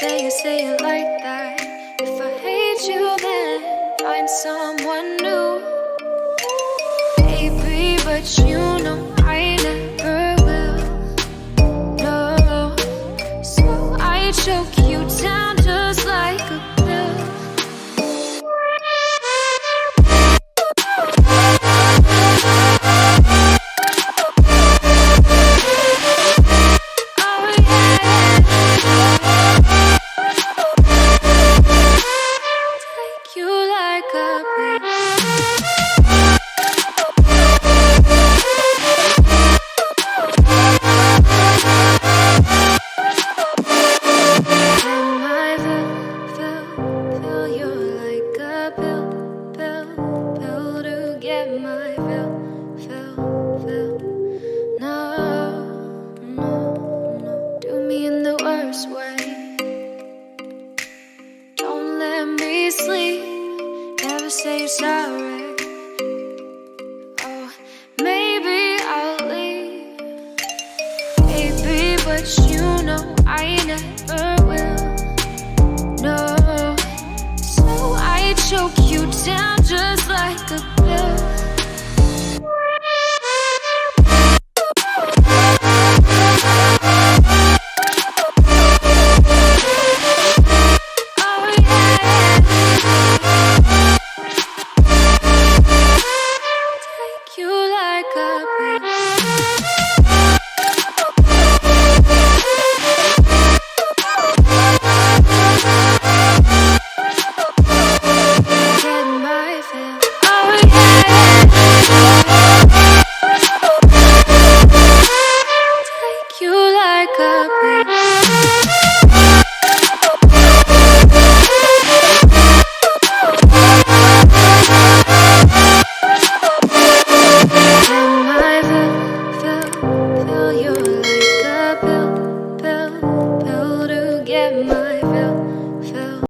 say it like that. If I hate you, then find someone new. Baby, but you know I never will. No, so I choke you down just like a pill. Say you're sorry. Oh, maybe I'll leave. Baby, but you know I never will. No, so I choke you down just